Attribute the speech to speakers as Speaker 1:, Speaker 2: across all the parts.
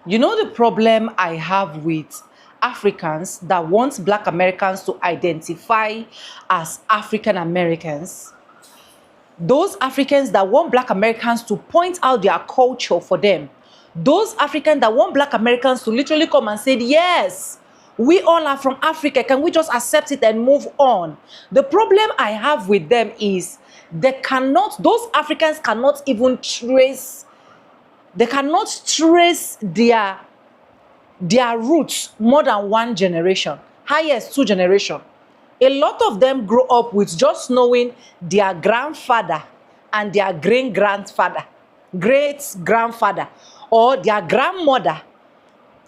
Speaker 1: You know the problem I have with Africans that want Black Americans to identify as African Americans? Those Africans that want Black Americans to point out their culture for them. Those Africans that want Black Americans to literally come and say, yes, we all are from Africa. Can we just accept it and move on? The problem I have with them is those Africans cannot even trace, they cannot trace their roots more than one generation, highest 2 generations. A lot of them grow up with just knowing their grandfather and their great grandfather, or their grandmother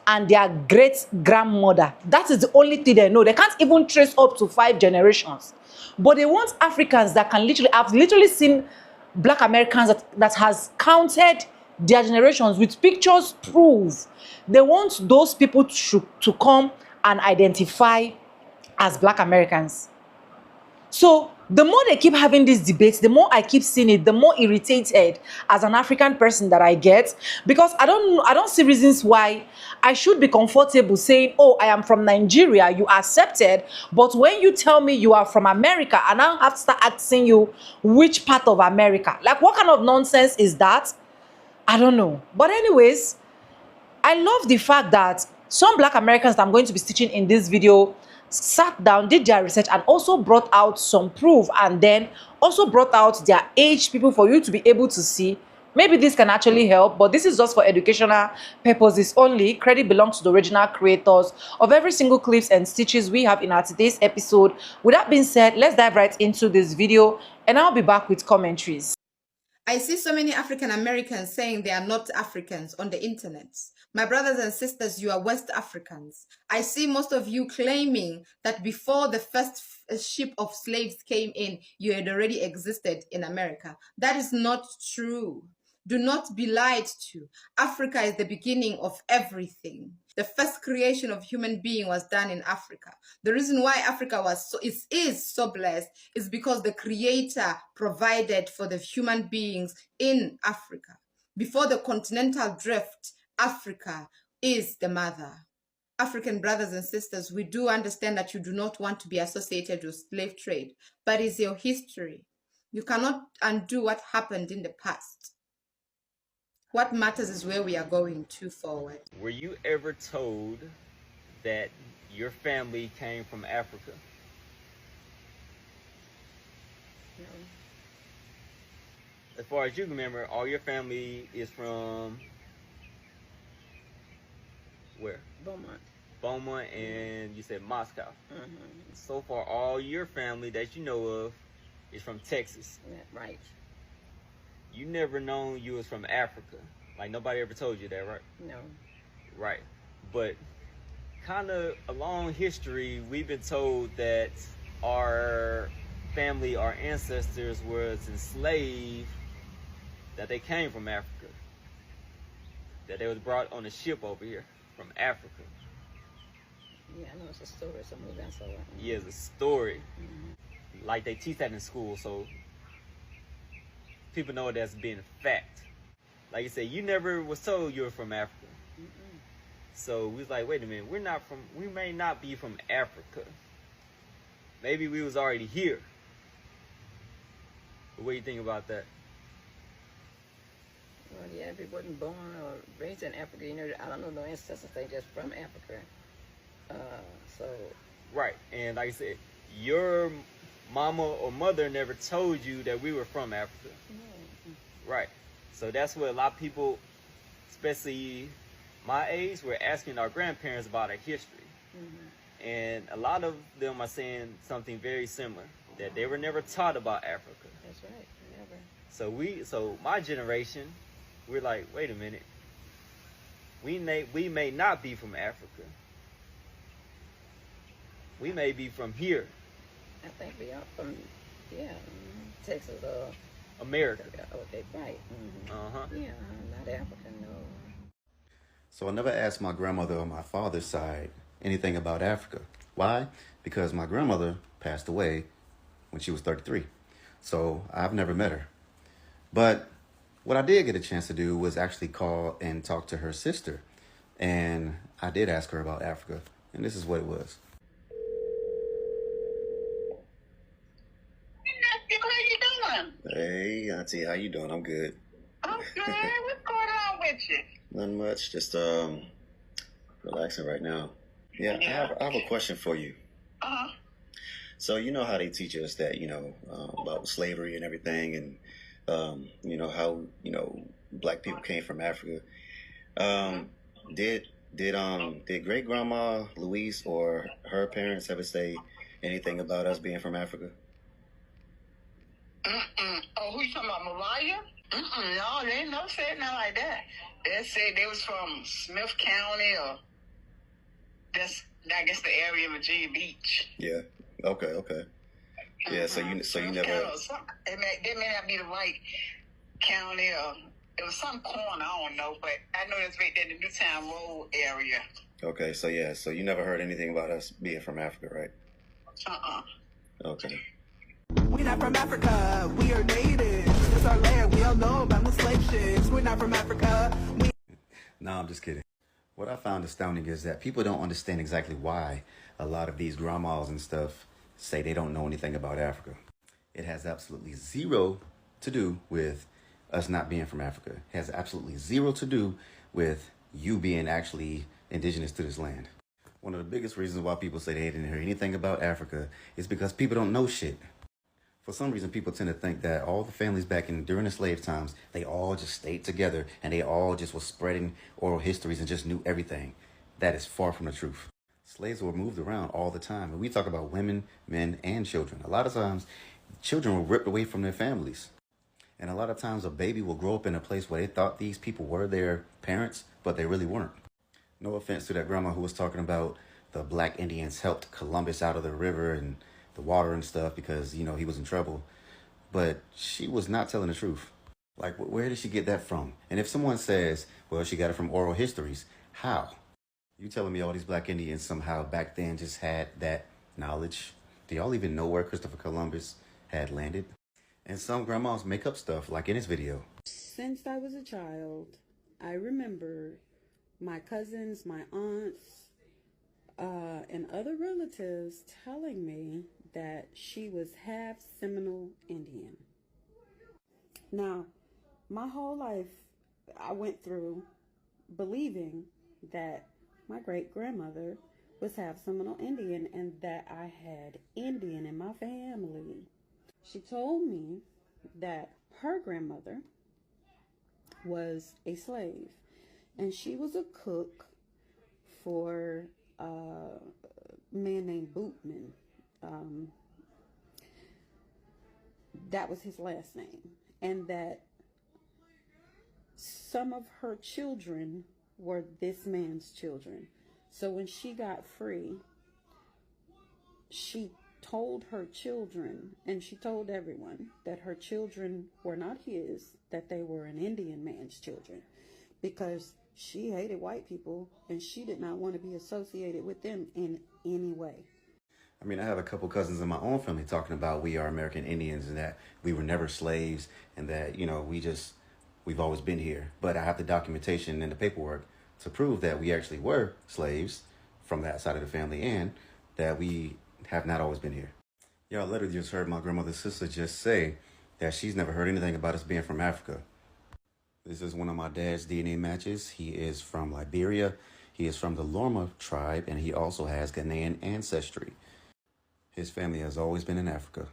Speaker 1: and their great grandmother. That is the only thing they know. They can't even trace up to 5 generations. But they want Africans that can literally, I've literally seen Black Americans that has counted their generations with pictures proof. They want those people to come and identify as Black Americans. So the more they keep having these debates, the more I keep seeing it, the more irritated as an African person that I get, because I don't see reasons why I should be comfortable saying, oh, I am from Nigeria, you accepted, but when you tell me you are from America, I now have to start asking you which part of America. Like, what kind of nonsense is that? I don't know. But anyways, I love the fact that some Black Americans that I'm going to be teaching in this video sat down, did their research, and also brought out some proof, and then also brought out their age people for you to be able to see. Maybe this can actually help, but this is just for educational purposes only. Credit belongs to the original creators of every single clips and stitches we have in our today's episode. With that being said, let's dive right into this video, and I'll be back with commentaries.
Speaker 2: I see so many African Americans saying they are not Africans on the internet. My brothers and sisters, you are West Africans. I see most of you claiming that before the first ship of slaves came in, you had already existed in America. That is not true. Do not be lied to. Africa is the beginning of everything. The first creation of human being was done in Africa. The reason why Africa is so blessed is because the Creator provided for the human beings in Africa. Before the continental drift, Africa is the mother. African brothers and sisters, we do understand that you do not want to be associated with slave trade, but it's your history. You cannot undo what happened in the past. What matters is where we are going to forward.
Speaker 3: Were you ever told that your family came from Africa?
Speaker 4: No.
Speaker 3: As far as you can remember, all your family is from where?
Speaker 4: Beaumont.
Speaker 3: Beaumont, and you said Moscow.
Speaker 4: Mm-hmm.
Speaker 3: So far, all your family that you know of is from Texas.
Speaker 4: Yeah, right.
Speaker 3: You never known you was from Africa. Like, nobody ever told you that, right?
Speaker 4: No.
Speaker 3: Right. But kind of along history, we've been told that our family, our ancestors was enslaved, that they came from Africa, that they was brought on a ship over here from Africa.
Speaker 4: Yeah, I know it's a story. Some of that story.
Speaker 3: Yeah, it's a story.
Speaker 4: Mm-hmm.
Speaker 3: Like, they teach that in school, so people know that's being fact. Like you said, you never was told you were from Africa.
Speaker 4: Mm-mm.
Speaker 3: So we was like, wait a minute, we may not be from Africa. Maybe we was already here. But what do you think about that?
Speaker 4: Well, yeah, if you wasn't born or raised in Africa, you know, I don't know no ancestors. They just from Africa. So.
Speaker 3: Right, and like I said, your mama or mother never told you that we were from Africa.
Speaker 4: No.
Speaker 3: Right. So that's what a lot of people, especially my age, were asking our grandparents about our history.
Speaker 4: Mm-hmm.
Speaker 3: And a lot of them are saying something very similar, that they were never taught about Africa.
Speaker 4: That's right. Never.
Speaker 3: So my generation, we're like, wait a minute. We may not be from Africa. We may be from here.
Speaker 4: I think we are from, Texas or
Speaker 3: America.
Speaker 4: Okay, right. Mm-hmm.
Speaker 3: Uh-huh.
Speaker 4: Yeah, not African, no.
Speaker 5: So I never asked my grandmother on my father's side anything about Africa. Why? Because my grandmother passed away when she was 33. So I've never met her. But what I did get a chance to do was actually call and talk to her sister, And I did ask her about Africa, and this is what it was.
Speaker 6: How you doing?
Speaker 5: Hey, Auntie, how you doing? I'm good.
Speaker 6: I'm good. What's going on with you?
Speaker 5: Nothing much, just relaxing right now. Yeah,
Speaker 6: Yeah.
Speaker 5: I have a question for you.
Speaker 6: Uh-huh.
Speaker 5: So you know how they teach us that, about slavery and everything, and how black people came from Africa. Did great grandma Louise or her parents ever say anything about us being from Africa?
Speaker 6: Oh, who you talking about, Mariah? No, they ain't never said nothing like that. They said they was from Smith County, or that's, I guess, the area of Virginia Beach.
Speaker 5: Yeah. Okay. Yeah. So you
Speaker 6: Smith
Speaker 5: never.
Speaker 6: County or something. They may not be the right county, or it was some corner, I don't know, but I know it's right there in the Newtown Road area.
Speaker 5: Okay. So yeah. So you never heard anything about us being from Africa, right? Okay.
Speaker 7: We're not from Africa, we are natives. It's our land, we all know about the slave ships. We're not from Africa.
Speaker 5: No, I'm just kidding. What I found astounding is that people don't understand exactly why a lot of these grandmas and stuff say they don't know anything about Africa. It has absolutely zero to do with us not being from Africa. It has absolutely zero to do with you being actually indigenous to this land. One of the biggest reasons why people say they didn't hear anything about Africa is because people don't know shit. For some reason, people tend to think that all the families back during the slave times, they all just stayed together and they all just were spreading oral histories and just knew everything. That is far from the truth. Slaves were moved around all the time. And we talk about women, men, and children. A lot of times, children were ripped away from their families. And a lot of times, a baby will grow up in a place where they thought these people were their parents, but they really weren't. No offense to that grandma who was talking about the black Indians helped Columbus out of the river and the water and stuff because, he was in trouble. But she was not telling the truth. Like, where did she get that from? And if someone says, well, she got it from oral histories, how? You telling me all these black Indians somehow back then just had that knowledge? Do y'all even know where Christopher Columbus had landed? And some grandmas make up stuff, like in this video.
Speaker 8: Since I was a child, I remember my cousins, my aunts, and other relatives telling me that she was half Seminole Indian. Now, my whole life, I went through believing that my great-grandmother was half Seminole Indian and that I had Indian in my family. She told me that her grandmother was a slave and she was a cook for a man named Bootman. That was his last name. And that some of her children were this man's children. So when she got free, she told her children, and she told everyone, that her children were not his, that they were an Indian man's children, because she hated white people and she did not want to be associated with them in any way.
Speaker 5: I mean, I have a couple cousins in my own family talking about we are American Indians and that we were never slaves and that, we've always been here. But I have the documentation and the paperwork to prove that we actually were slaves from that side of the family and that we have not always been here. Y'all literally just heard my grandmother's sister just say that she's never heard anything about us being from Africa. This is one of my dad's DNA matches. He is from Liberia. He is from the Lorma tribe, and he also has Ghanaian ancestry. His family has always been in Africa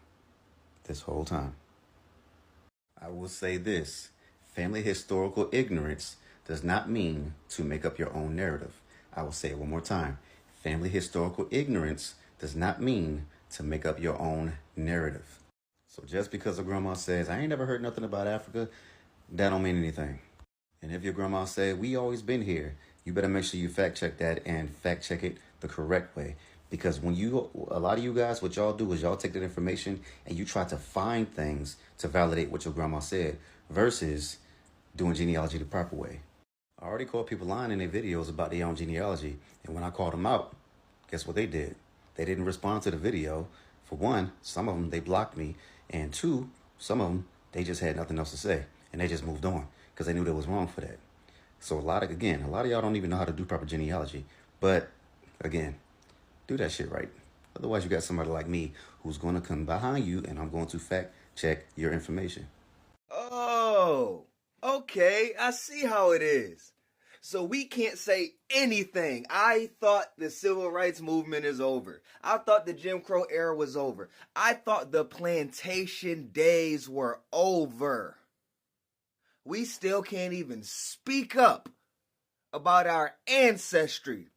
Speaker 5: this whole time. I will say this. Family historical ignorance does not mean to make up your own narrative. I will say it one more time. Family historical ignorance does not mean to make up your own narrative. So just because a grandma says, I ain't never heard nothing about Africa, that don't mean anything. And if your grandma said, we always been here, you better make sure you fact check that and fact check it the correct way. Because a lot of you guys, what y'all do is y'all take that information and you try to find things to validate what your grandma said versus doing genealogy the proper way. I already caught people lying in their videos about their own genealogy. And when I called them out, guess what they did? They didn't respond to the video. For one, some of them, they blocked me. And two, some of them, they just had nothing else to say. And they just moved on because they knew they was wrong for that. So a lot of y'all don't even know how to do proper genealogy. But again, do that shit right. Otherwise, you got somebody like me who's going to come behind you and I'm going to fact check your information.
Speaker 9: Oh, okay. I see how it is. So we can't say anything. I thought the civil rights movement is over. I thought the Jim Crow era was over. I thought the plantation days were over. We still can't even speak up about our ancestry,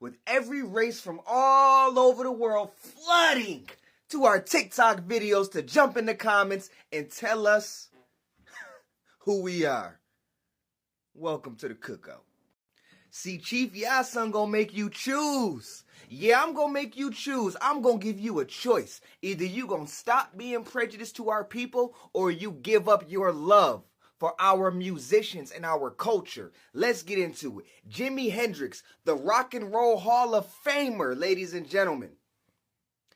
Speaker 9: with every race from all over the world flooding to our TikTok videos to jump in the comments and tell us who we are. Welcome to the cookout. See, Chief, yeah, son, gonna make you choose. Yeah, I'm gonna make you choose. I'm gonna give you a choice. Either you gonna stop being prejudiced to our people, or you give up your love for our musicians and our culture. Let's get into it. Jimi Hendrix, the Rock and Roll Hall of Famer, ladies and gentlemen,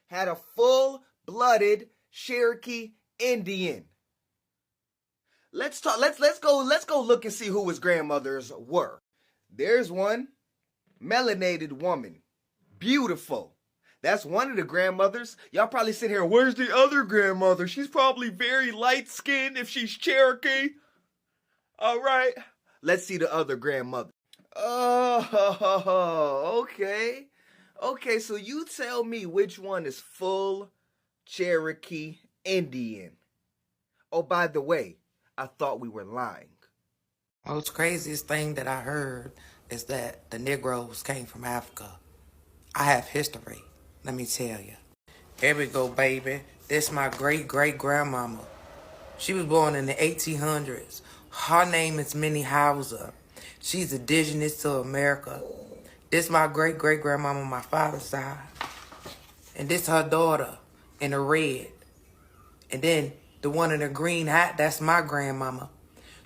Speaker 9: had a full-blooded Cherokee Indian. Let's go look and see who his grandmothers were. There's one, melanated woman, beautiful. That's one of the grandmothers. Y'all probably sit here, where's the other grandmother? She's probably very light-skinned if she's Cherokee. All right, let's see the other grandmother. Oh, okay. Okay, so you tell me which one is full Cherokee Indian. Oh, by the way, I thought we were lying.
Speaker 10: Most craziest thing that I heard is that the Negroes came from Africa. I have history, let me tell you. Here we go, baby. This my great-great-grandmama. She was born in the 1800s. Her name is Minnie Hauser. She's indigenous to America. This my great-great-grandmama on my father's side. And this her daughter in the red. And then the one in the green hat, that's my grandmama.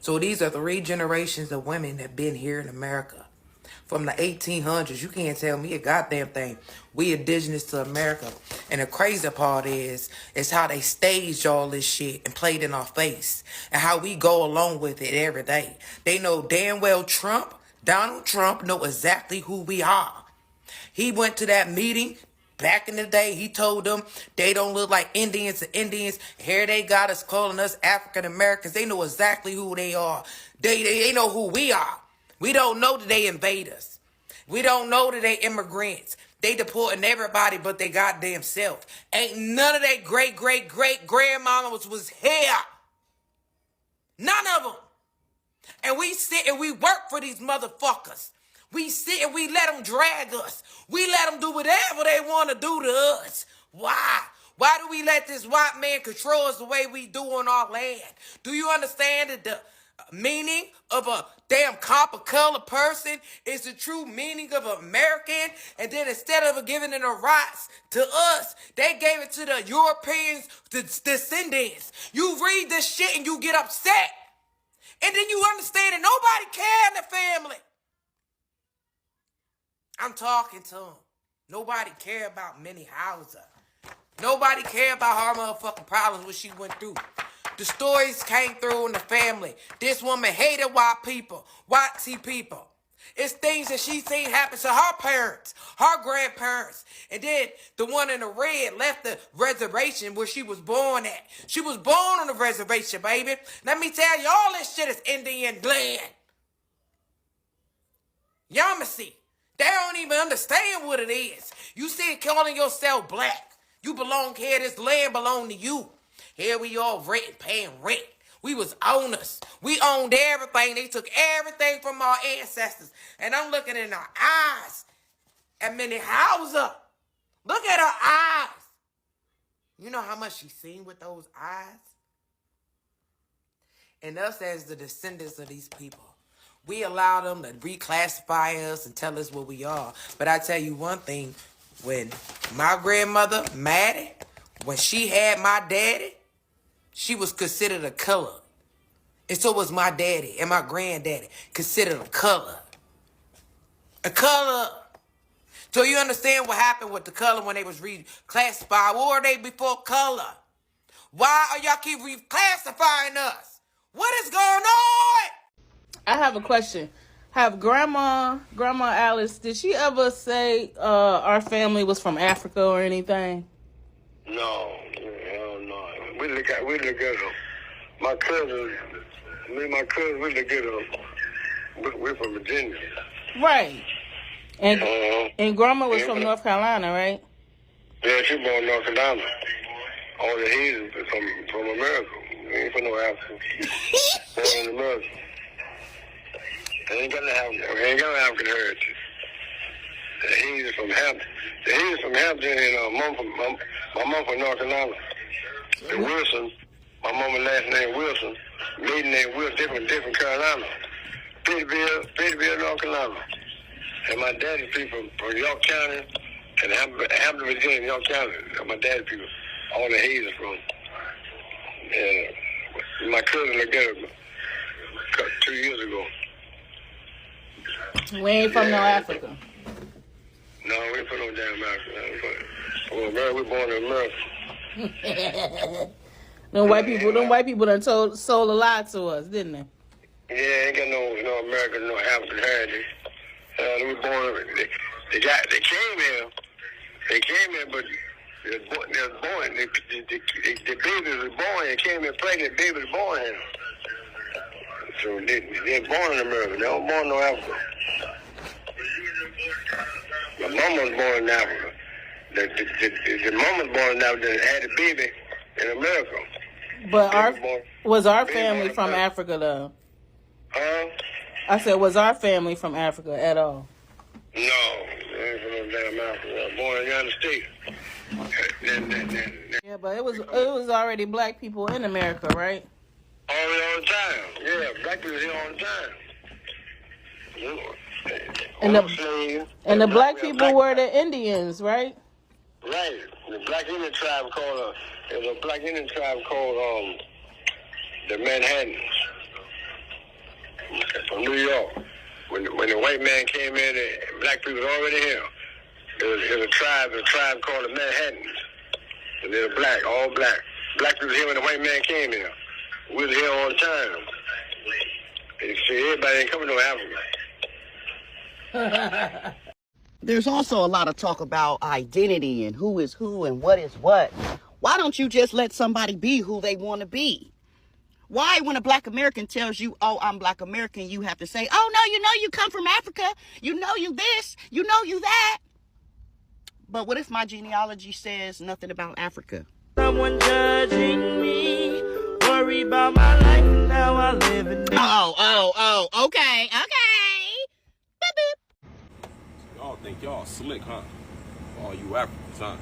Speaker 10: So these are 3 generations of women that been here in America. From the 1800s, you can't tell me a goddamn thing. We indigenous to America. And the crazy part is how they staged all this shit and played in our face. And how we go along with it every day. They know damn well Donald Trump know exactly who we are. He went to that meeting back in the day. He told them they don't look like Indians to Indians. Here they got us calling us African Americans. They know exactly who they are. They know who we are. We don't know that they invaders. We don't know that they immigrants. They deporting everybody but they goddamn self. Ain't none of their great-great-great-grandmamas was here. None of them. And we sit and we work for these motherfuckers. We sit and we let them drag us. We let them do whatever they want to do to us. Why? Why do we let this white man control us the way we do on our land? Do you understand that the meaning of a damn copper color person is the true meaning of American? And then instead of giving it the rights to us, they gave it to the Europeans, the descendants. You read this shit and you get upset. And then you understand that nobody cares in the family. I'm talking to him. Nobody care about Minnie Hauser. Nobody care about her motherfucking problems what she went through. The stories came through in the family. This woman hated white people, white people. It's things that she seen happen to her parents, her grandparents. And then the one in the red left the reservation where she was born at. She was born on the reservation, baby. Let me tell you, all this shit is Indian land. Yamasee. They don't even understand what it is. You see calling yourself black. You belong here. This land belong to you. Here we all rent, paying rent. We was owners. We owned everything. They took everything from our ancestors. And I'm looking in our eyes at Minnie Hauser. Look at her eyes. You know how much she's seen with those eyes? And us as the descendants of these people, we allow them to reclassify us and tell us what we are. But I tell you one thing, when my grandmother, Maddie, when she had my daddy, she was considered a color. And so was my daddy and my granddaddy, considered a color. A color. So you understand what happened with the color when they was reclassified? What were they before color? Why are y'all keep reclassifying us? What is going on?
Speaker 11: I have a question. Have Grandma Alice, did she ever say our family was from Africa or anything?
Speaker 12: No, hell no. We look at them. My cousin, me and my cousin, we look at them. We're from Virginia.
Speaker 11: Right. And Grandma was from North Carolina, right?
Speaker 12: Yeah, she born in North Carolina. All the heathens from America. We ain't from no Africa. Born in America. They ain't got no African heritage. The heathens from Hampton. The heathens from Hampton and my mom from North Carolina. The Wilson, my mama's last name Wilson, maiden name Wilson, different Carolina. Pittsville, North Carolina. And my daddy's people from York County and Hampton, Virginia, York County. My daddy's people, all the heathens from. And my cousin looked at it 2 years ago.
Speaker 11: We ain't from no Africa.
Speaker 12: No, we ain't from no damn Africa. Well, we born in America.
Speaker 11: Them white people done sold a lie to us, didn't they?
Speaker 12: Yeah, ain't got no American, no African heritage. We born. They came here. They came here, but they was born. The babies was born. They came here pregnant. Babies born here. So they're born in America. They don't born in no Africa. My mom was born in Africa. The mom was born in Africa and had a baby in America.
Speaker 11: But was our family from Africa, though?
Speaker 12: Huh?
Speaker 11: I said, was our family from Africa at all?
Speaker 12: No, they ain't from no damn Africa. Born in the United States.
Speaker 11: Yeah, but it was already black people in America, right?
Speaker 12: All the time. Yeah, black people here all the time.
Speaker 11: And the black people were the Indians, right?
Speaker 12: Right. The black Indian tribe called the Manhattans from New York. When the white man came in, the black people were already here. It was a tribe called the Manhattans. And they're black, all black. Black people here when the white man came here. We were here all the time. And you see, everybody ain't coming to Africa.
Speaker 13: There's also a lot of talk about identity and who is who and what is what. Why don't you just let somebody be who they want to be? Why, when a black American tells you, oh, I'm black American, you have to say, oh, no, you come from Africa. You know you this. You know you that. But what if my genealogy says nothing about Africa?
Speaker 14: Someone judging me. Worry about my life and now I live in it.
Speaker 13: Okay. Beep, beep.
Speaker 15: Y'all think y'all slick, huh? All you Africans, huh?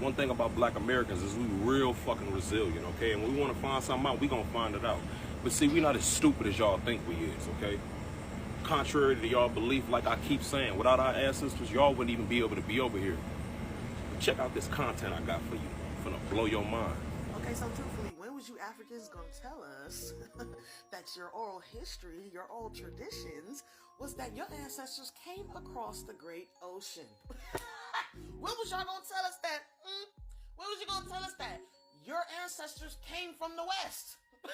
Speaker 15: One thing about black Americans is we real fucking resilient, okay? And when we want to find something out, we gonna find it out. But see, we not as stupid as y'all think we is, okay? Contrary to y'all belief, like I keep saying, without our ancestors, y'all wouldn't even be able to be over here. But check out this content I got for you. It's gonna blow your mind.
Speaker 16: Okay, so truthfully, when was you Africans gonna tell us that your oral history, your oral traditions, was that your ancestors came across the great ocean? When was y'all gonna tell us that? When was you gonna tell us that your ancestors came from the West? When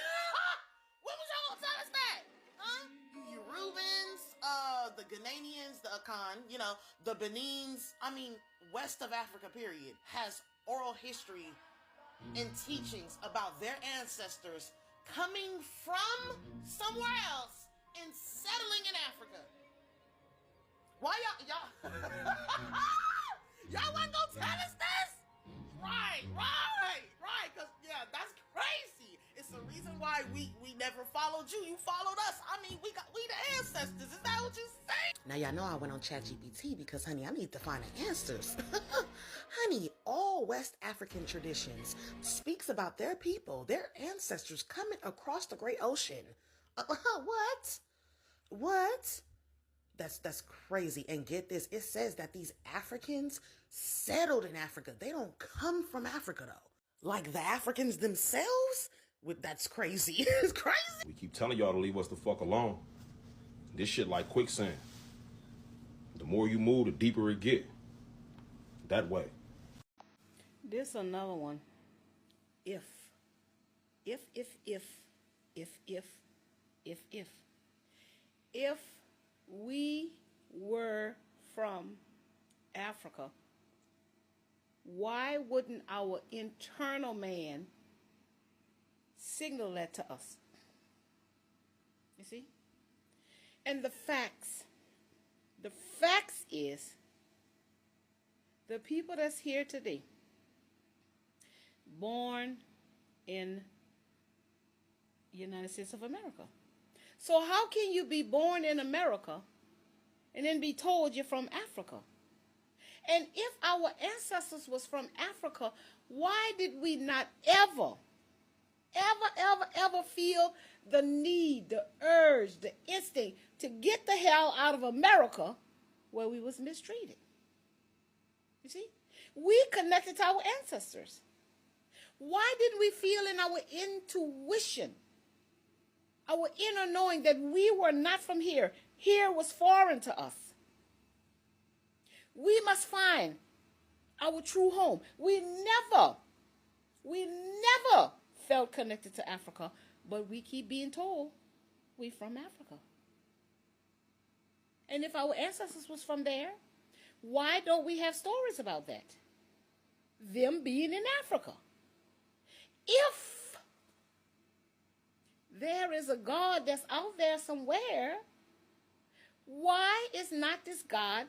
Speaker 16: was y'all gonna tell us that? Huh? You Rubens, the Ghanaians, the Akan, the Benins, west of Africa, period, has oral history and teachings about their ancestors coming from somewhere else and settling in Africa. Why y'all y'all wasn't gonna tell us this? Right, cause that's crazy. It's the reason why we never followed you. You followed us. We the ancestors. Is that what you say? Now y'all know I went on ChatGPT because, honey, I need to find the answers. Honey, all West African traditions speaks about their people, their ancestors coming across the great ocean. What? That's crazy. And get this, it says that these Africans settled in Africa. They don't come from Africa, though. Like the Africans themselves? That's crazy. It's crazy.
Speaker 15: We keep telling y'all to leave us the fuck alone. This shit like quicksand. The more you move, the deeper it get. That way.
Speaker 8: This another one. If.
Speaker 11: if we were from Africa, why wouldn't our internal man signal that to us? You see? And the facts is the people that's here today, born in the United States of America. So how can you be born in America and then be told you're from Africa? And if our ancestors was from Africa, why did we not ever feel the need, the urge, the instinct to get the hell out of America where we was mistreated? You see? We connected to our ancestors. Why didn't we feel in our intuition, our inner knowing that we were not from here? Here was foreign to us. We must find our true home. We never felt connected to Africa, but we keep being told we from Africa. And if our ancestors was from there, why don't we have stories about that? Them being in Africa. If there is a God that's out there somewhere, why is not this God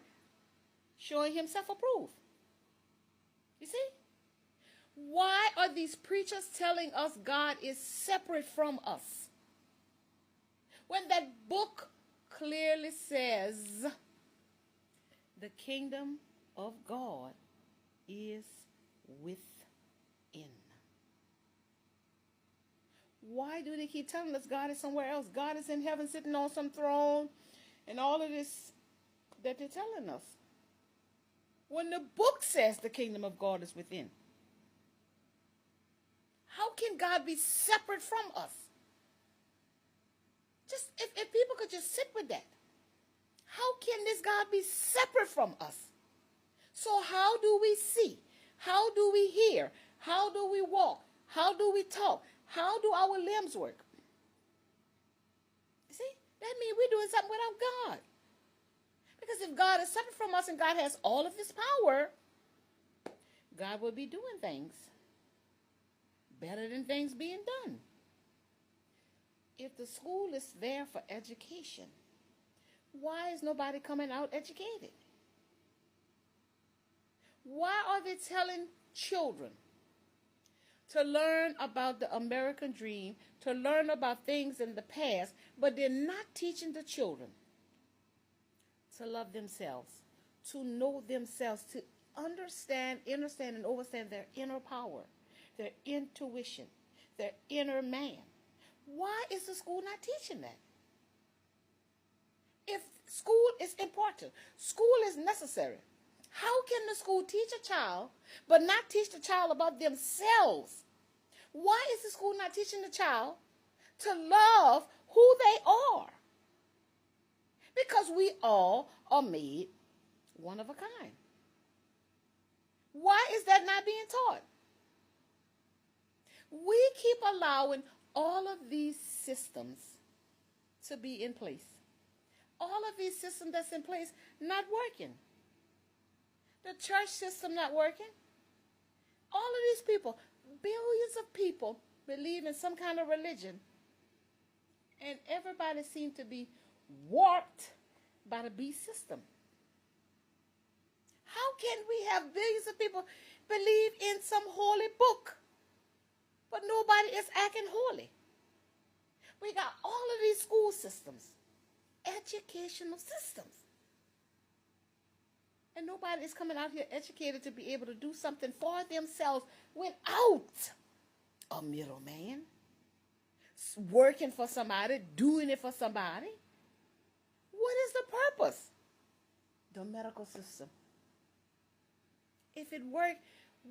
Speaker 11: showing himself approved? You see? Why are these preachers telling us God is separate from us? When that book clearly says the kingdom of God is within. Why do they keep telling us God is somewhere else? God is in heaven sitting on some throne and all of this that they're telling us, when the book says the kingdom of God is within? How can God be separate from us? Just if people could just sit with that. How can this God be separate from us? So how do we see? How do we hear? How do we walk? How do we talk? How do our limbs work? You see? That means we're doing something without God. Because if God is separate from us and God has all of this power, God will be doing things better than things being done. If the school is there for education, why is nobody coming out educated? Why are they telling children to learn about the American dream, to learn about things in the past, but they're not teaching the children to love themselves, to know themselves, to understand and overstand their inner power, their intuition, their inner man? Why is the school not teaching that? If school is important, school is necessary, how can the school teach a child but not teach the child about themselves? Why is the school not teaching the child to love who they are? Because we all are made one of a kind. Why is that not being taught? We keep allowing all of these systems to be in place. All of these systems that's in place not working. The church system not working. All of these people, billions of people, believe in some kind of religion, and everybody seems to be warped by the beast system. How can we have billions of people believe in some holy book, but nobody is acting holy? We got all of these school systems, educational systems, and nobody is coming out here educated to be able to do something for themselves without a middleman, working for somebody, doing it for somebody. What is the purpose? The medical system. If it worked,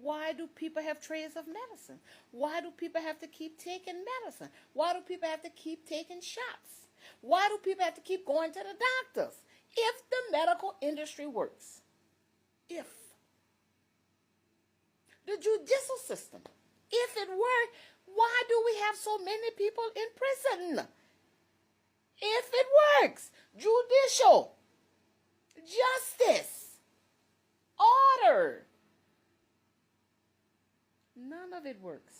Speaker 11: why do people have trays of medicine? Why do people have to keep taking medicine? Why do people have to keep taking shots? Why do people have to keep going to the doctors? If the medical industry works. If. The judicial system. If it worked, why do we have so many people in prison? If it works, judicial, justice, order. None of it works.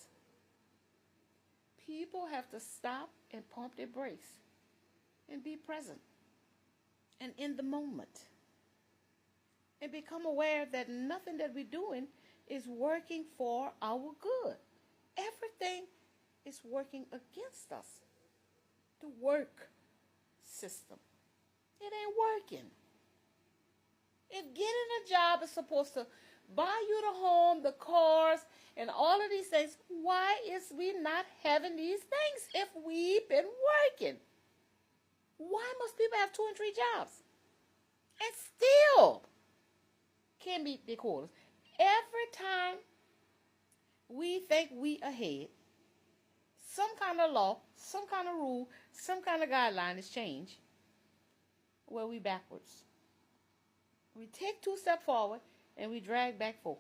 Speaker 11: People have to stop and pump their brakes and be present and in the moment and become aware that nothing that we're doing is working for our good. Everything is working against us. The work system, it ain't working. If getting a job is supposed to buy you the home, the cars, and all of these things, why is we not having these things if we've been working? Why must people have 2 and 3 jobs and still can't meet their quotas? Every time we think we ahead, some kind of law, some kind of rule, some kind of guideline is changed where we backwards. We take 2 steps forward and we drag back 4.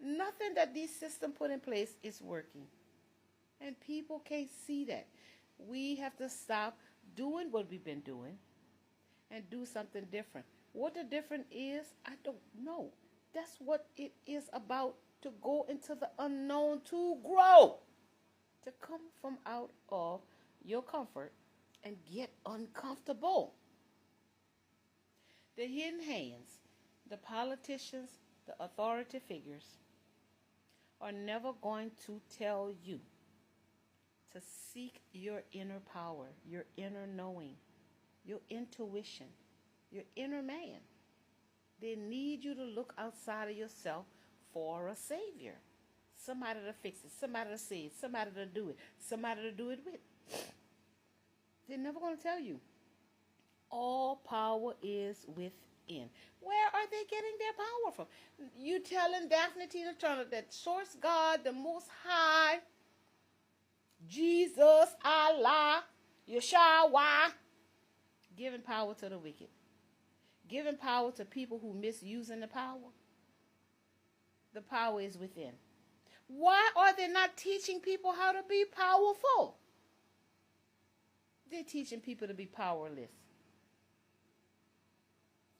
Speaker 11: Nothing that these systems put in place is working. And people can't see that. We have to stop doing what we've been doing and do something different. What the difference is, I don't know. That's what it is about, to go into the unknown, to grow, to come from out of your comfort and get uncomfortable. The hidden hands, the politicians, the authority figures are never going to tell you to seek your inner power, your inner knowing, your intuition, your inner man. They need you to look outside of yourself for a savior. Somebody to fix it, somebody to say it, somebody to do it, somebody to do it with. They're never going to tell you. All power is within. Where are they getting their power from? You telling Daphne Tina Turner that source God, the Most High, Jesus, Allah, Yeshua, giving power to the wicked, giving power to people who misusing the power. The power is within. Why are they not teaching people how to be powerful? They're teaching people to be powerless.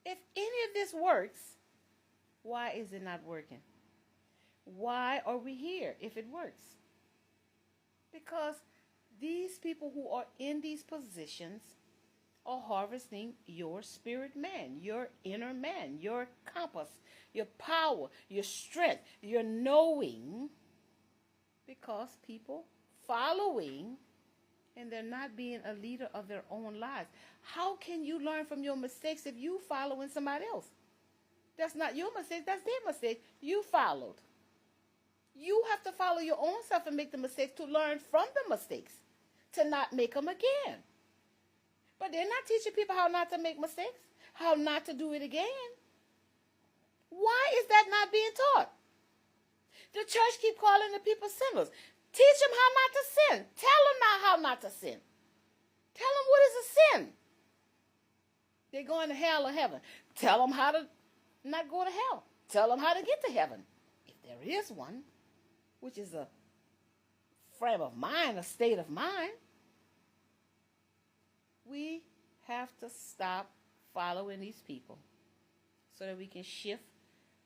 Speaker 11: If any of this works, why is it not working? Why are we here if it works? Because these people who are in these positions are harvesting your spirit man, your inner man, your compass, your power, your strength, your knowing, because people following and they're not being a leader of their own lives. How can you learn from your mistakes if you following somebody else? That's not your mistake, that's their mistake. You followed. You have to follow your own self and make the mistakes to learn from the mistakes, to not make them again. But they're not teaching people how not to make mistakes, how not to do it again. Why is that not being taught? The church keep calling the people sinners. Teach them how not to sin. Tell them now how not to sin. Tell them what is a sin. They're going to hell or heaven. Tell them how to not go to hell. Tell them how to get to heaven, if there is one, which is a frame of mind, a state of mind. We have to stop following these people so that we can shift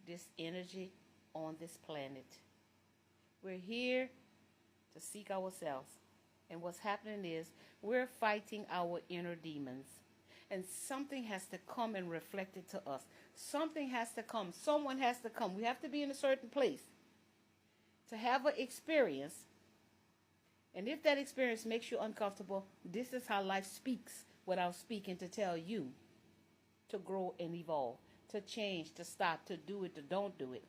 Speaker 11: this energy on this planet. We're here to seek ourselves. And what's happening is we're fighting our inner demons. And something has to come and reflect it to us. Something has to come. Someone has to come. We have to be in a certain place to have an experience. And if that experience makes you uncomfortable, this is how life speaks without speaking, to tell you to grow and evolve, to change, to stop, to do it, to don't do it,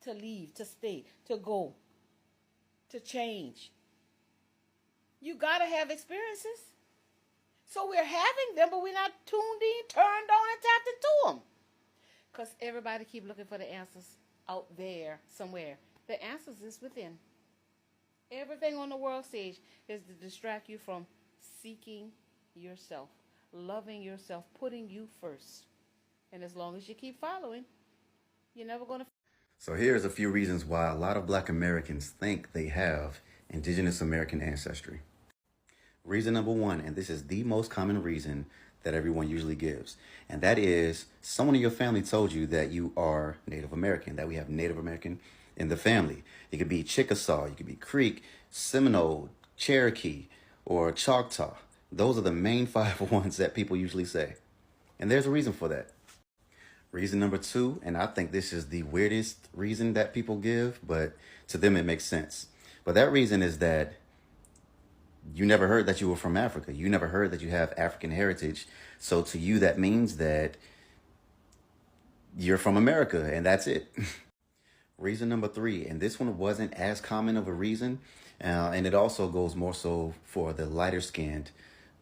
Speaker 11: to leave, to stay, to go, to change. You got to have experiences. So we're having them, but we're not tuned in, turned on, and tapped into them. Because everybody keep looking for the answers out there somewhere. The answers is within. Everything on the world stage is to distract you from seeking yourself, loving yourself, putting you first. And as long as you keep following, you're never going to...
Speaker 5: So here's a few reasons why a lot of Black Americans think they have Indigenous American ancestry. Reason number one, and this is the most common reason that everyone usually gives, and that is someone in your family told you that you are Native American, that we have Native American in the family. It could be Chickasaw, you could be Creek, Seminole, Cherokee, or Choctaw. Those are the main 5 ones that people usually say. And there's a reason for that. Reason number two, and I think this is the weirdest reason that people give, but to them it makes sense. But that reason is that you never heard that you were from Africa. You never heard that you have African heritage. So to you, that means that you're from America, and that's it. Reason number three, and this one wasn't as common of a reason, and it also goes more so for the lighter skinned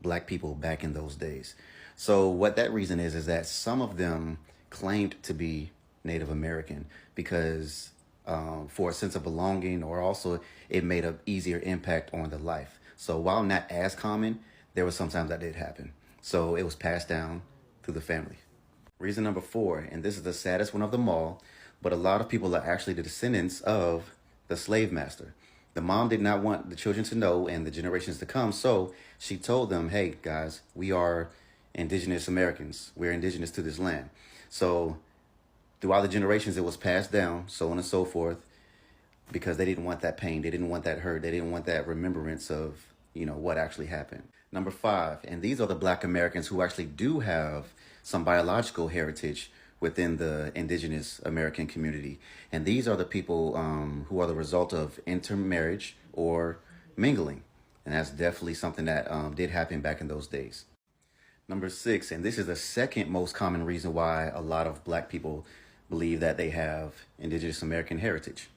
Speaker 5: black people back in those days. So what that reason is that some of them claimed to be Native American because for a sense of belonging, or also it made an easier impact on the life. So while not as common, there was sometimes that did happen. So it was passed down through the family. Reason number four, and this is the saddest one of them all, but a lot of people are actually the descendants of the slave master. The mom did not want the children to know and the generations to come, so she told them, hey guys, we are Indigenous Americans. We're indigenous to this land. So throughout the generations, it was passed down, so on and so forth, because they didn't want that pain. They didn't want that hurt. They didn't want that remembrance of, what actually happened. Number five, and these are the Black Americans who actually do have some biological heritage within the Indigenous American community. And these are the people who are the result of intermarriage or mingling. And that's definitely something that did happen back in those days. Number six, and this is the second most common reason why a lot of Black people believe that they have Indigenous American heritage.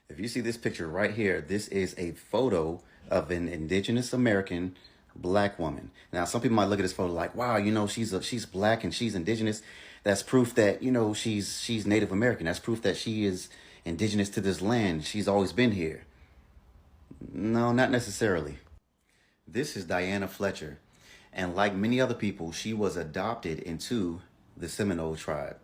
Speaker 5: If you see this picture right here, this is a photo of an Indigenous American Black woman. Now, some people might look at this photo like, wow, she's Black and she's Indigenous. That's proof that, she's Native American. That's proof that she is indigenous to this land. She's always been here. No, not necessarily. This is Diana Fletcher. And like many other people, she was adopted into the Seminole tribe.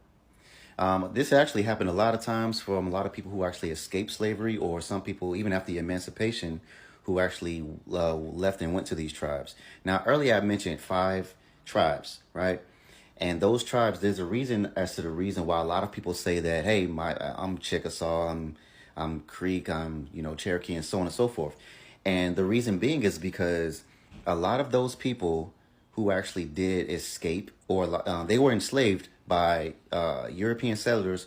Speaker 5: This actually happened a lot of times from a lot of people who actually escaped slavery, or some people, even after the emancipation, who actually left and went to these tribes. Now, earlier I mentioned 5 tribes, right? And those tribes, there's a reason as to the reason why a lot of people say that, hey, I'm Chickasaw, I'm Creek, I'm Cherokee, and so on and so forth. And the reason being is because a lot of those people who actually did escape, or they were enslaved by European settlers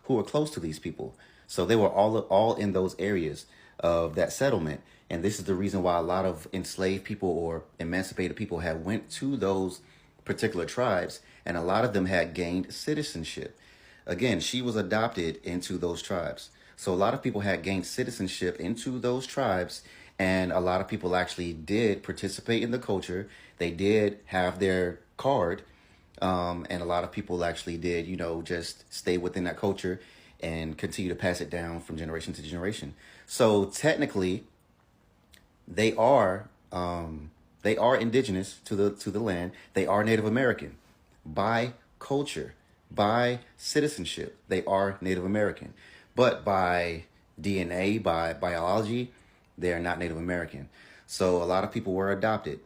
Speaker 5: who were close to these people. So they were all in those areas of that settlement. And this is the reason why a lot of enslaved people or emancipated people had went to those particular tribes, and a lot of them had gained citizenship. Again, she was adopted into those tribes. So a lot of people had gained citizenship into those tribes, and a lot of people actually did participate in the culture. They did have their card, and a lot of people actually did, just stay within that culture and continue to pass it down from generation to generation. So technically, they are indigenous to the land. They are Native American by culture, by citizenship. They are Native American, but by DNA, by biology, they are not Native American. So a lot of people were adopted.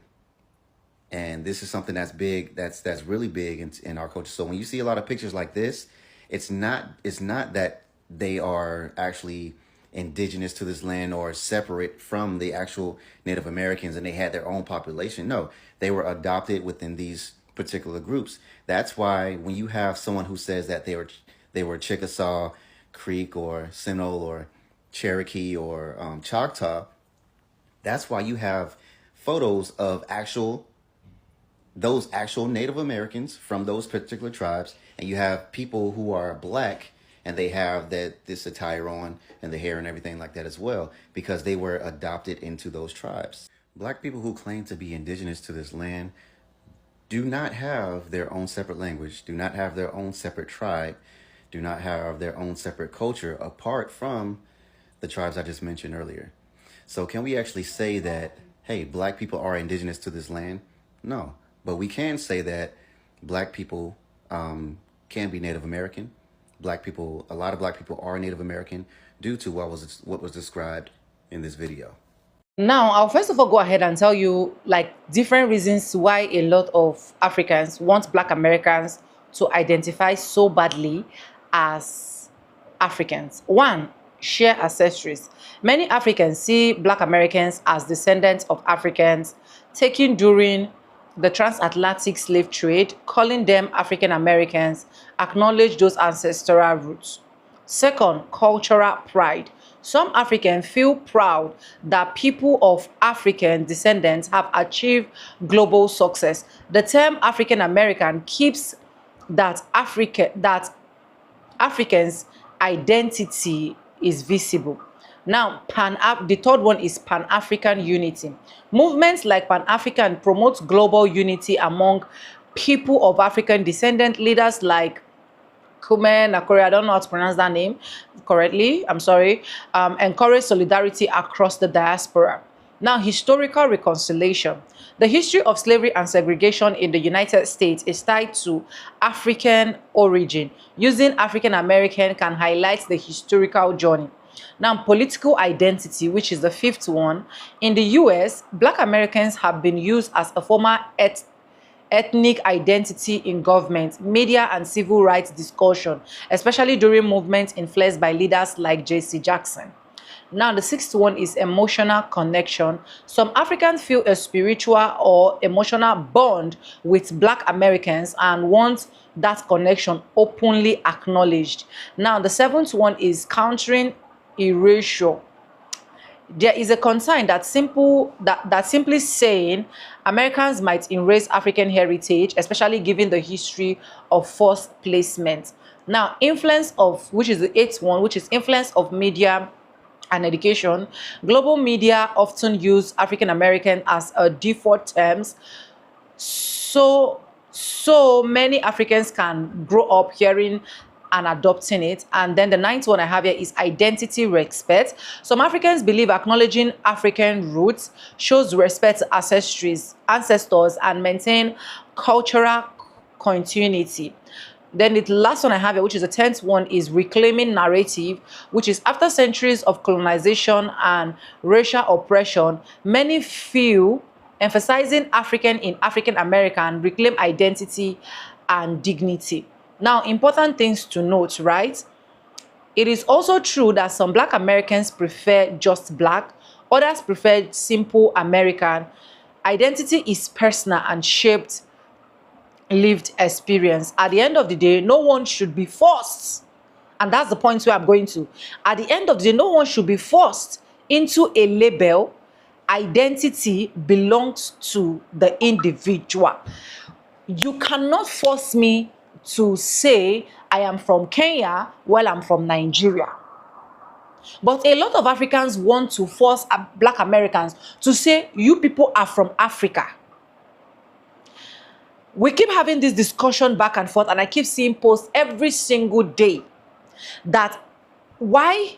Speaker 5: And this is something that's big, that's really big in our culture. So when you see a lot of pictures like this, it's not that they are actually indigenous to this land or separate from the actual Native Americans and they had their own population. No, they were adopted within these particular groups. That's why when you have someone who says that they were Chickasaw, Creek, or Seminole, or Cherokee, or Choctaw, that's why you have photos of those actual Native Americans from those particular tribes, and you have people who are Black and they have this attire on and the hair and everything like that as well, because they were adopted into those tribes. Black people who claim to be indigenous to this land do not have their own separate language, do not have their own separate tribe, do not have their own separate culture apart from the tribes I just mentioned earlier. So can we actually say that, hey, Black people are indigenous to this land? No. But we can say that Black people can be Native American. A lot of Black people are Native American due to what was described in this video.
Speaker 1: Now, I'll first of all go ahead and tell you like different reasons why a lot of Africans want Black Americans to identify so badly as Africans. One, share ancestries. Many Africans see Black Americans as descendants of Africans taken during the transatlantic slave trade, calling them African Americans, acknowledge those ancestral roots. Second, cultural pride. Some Africans feel proud that people of African descendants have achieved global success. The term African American keeps that Africans' identity is visible. Now, the third one is Pan-African unity. Movements like Pan-African promote global unity among people of African descendant. Leaders like Kume Nakore, I don't know how to pronounce that name correctly, I'm sorry, encourage solidarity across the diaspora. Now, historical reconciliation. The history of slavery and segregation in the United States is tied to African origin. Using African American can highlight the historical journey. Now, political identity, which is the fifth one. In the US, Black Americans have been used as a former ethnic identity in government, media, and civil rights discussion, especially during movements influenced by leaders like J.C. Jackson. Now, the sixth one is emotional connection. Some Africans feel a spiritual or emotional bond with Black Americans and want that connection openly acknowledged. Now, the seventh one is countering erasure. There is a concern that simply saying Americans might erase African heritage, especially given the history of forced placement. Now, influence of, which is the eighth one, which is influence of media and education. Global media often use African American as a default terms. So many Africans can grow up hearing and adopting it. And then the ninth one I have here is identity respect. Some Africans believe acknowledging African roots shows respect to ancestors and maintain cultural continuity. Then the last one I have here, which is the 10th one, is reclaiming narrative, which is after centuries of colonization and racial oppression, many feel emphasizing African in African American reclaim identity and dignity. Now, important things to note, right? It is also true that some Black Americans prefer just Black, others prefer simple American. Identity is personal and shaped lived experience. At the end of the day, no one should be forced, and that's the point where I'm going to. At the end of the day, no one should be forced into a label. Identity belongs to the individual. You cannot force me to say I am from Kenya while I'm from Nigeria. But a lot of Africans want to force Black Americans to say you people are from Africa. We keep having this discussion back and forth, and I keep seeing posts every single day that why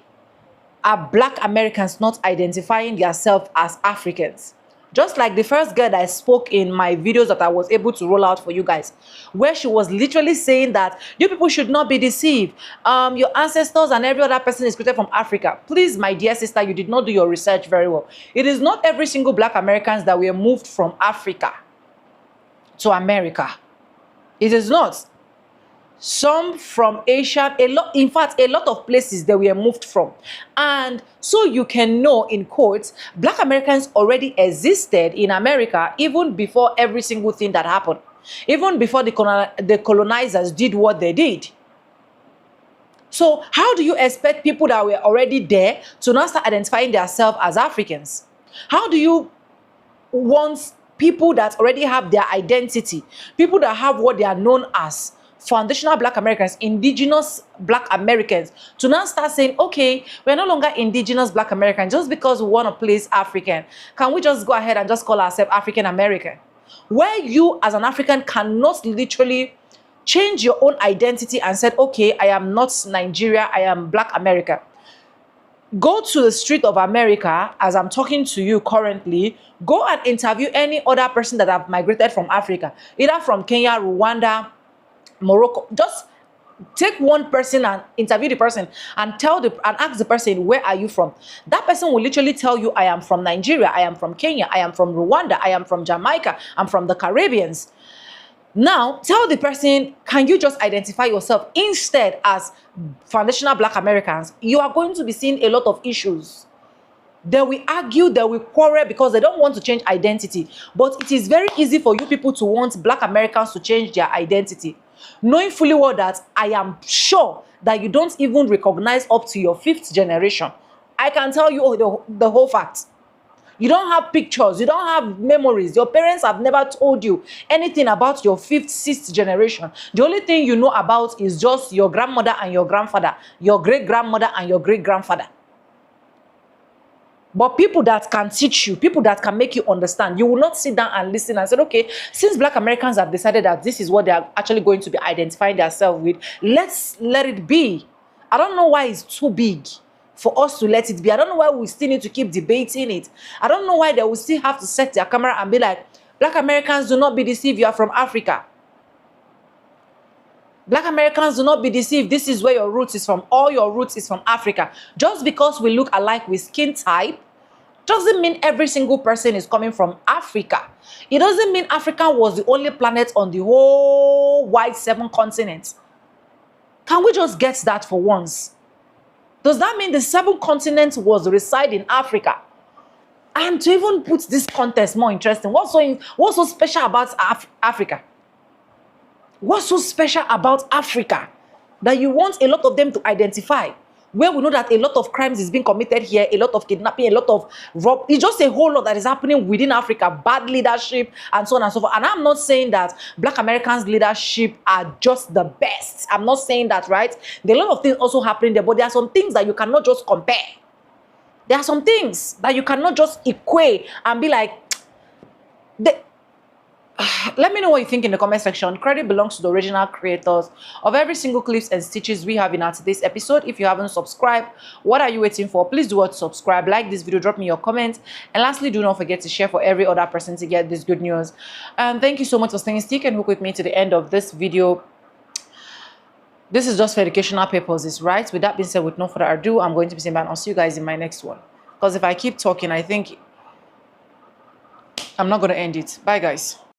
Speaker 1: are Black Americans not identifying themselves as Africans? Just like the first girl that I spoke in my videos that I was able to roll out for you guys, where she was literally saying that you people should not be deceived. Your ancestors and every other person is created from Africa. Please, my dear sister, you did not do your research very well. It is not every single Black Americans that were moved from Africa to America. It is not. Some from Asia, in fact, a lot of places that we are moved from. And so you can know, in quotes, Black Americans already existed in America even before every single thing that happened. Even before the colonizers did what they did. So how do you expect people that were already there to now start identifying themselves as Africans? How do you want people that already have their identity, people that have what they are known as, foundational Black Americans, indigenous Black Americans, to now start saying, okay, we're no longer indigenous Black Americans just because we want to place African. Can we just go ahead and just call ourselves African American? Where you as an African cannot literally change your own identity and said, okay, I am not Nigeria, I am Black America. Go to the street of America, as I'm talking to you currently, go and interview any other person that have migrated from Africa, either from Kenya, Rwanda, Morocco. Just take one person and interview the person and ask the person, where are you from? That person will literally tell you, I am from Nigeria, I am from Kenya, I am from Rwanda, I am from Jamaica, I'm from the Caribbeans. Now, tell the person, can you just identify yourself? Instead, as foundational Black Americans, you are going to be seeing a lot of issues. They will argue, they will quarrel because they don't want to change identity. But it is very easy for you people to want Black Americans to change their identity, knowing fully well that I am sure that you don't even recognize up to your 5th generation. I can tell you the whole fact. You don't have pictures, you don't have memories. Your parents have never told you anything about your 5th, 6th generation. The only thing you know about is just your grandmother and your grandfather, your great-grandmother and your great-grandfather. But people that can teach you, people that can make you understand, you will not sit down and listen and say, okay, since Black Americans have decided that this is what they are actually going to be identifying themselves with, let's let it be. I don't know why it's too big for us to let it be. I don't know why we still need to keep debating it. I don't know why they will still have to set their camera and be like, Black Americans, do not be deceived, you are from Africa. Black Americans, do not be deceived, this is where your roots is from. All your roots is from Africa. Just because we look alike with skin type doesn't mean every single person is coming from Africa. It doesn't mean Africa was the only planet on the whole wide 7 continents. Can we just get that for once? Does that mean the 7 continents was reside in Africa? And to even put this contest more interesting, what's so special about Africa? What's so special about Africa that you want a lot of them to identify? Where we know that a lot of crimes is being committed here, a lot of kidnapping, a lot of it's just a whole lot that is happening within Africa, bad leadership, and so on and so forth. And I'm not saying that Black Americans' leadership are just the best. I'm not saying that, right? There are a lot of things also happening there, but there are some things that you cannot just compare. There are some things that you cannot just equate and be like, let me know what you think in the comment section. Credit belongs to the original creators of every single clips and stitches we have in our today's episode. If you haven't subscribed, what are you waiting for? Please do what? Subscribe, like this video, drop me your comments, and lastly, do not forget to share for every other person to get this good news. And thank you so much for staying stick and hook with me to the end of this video. This is just for educational purposes, right? With that being said, with no further ado, I'm going to be saying bye and I'll see you guys in my next one. Because if I keep talking, I think I'm not going to end it. Bye, guys.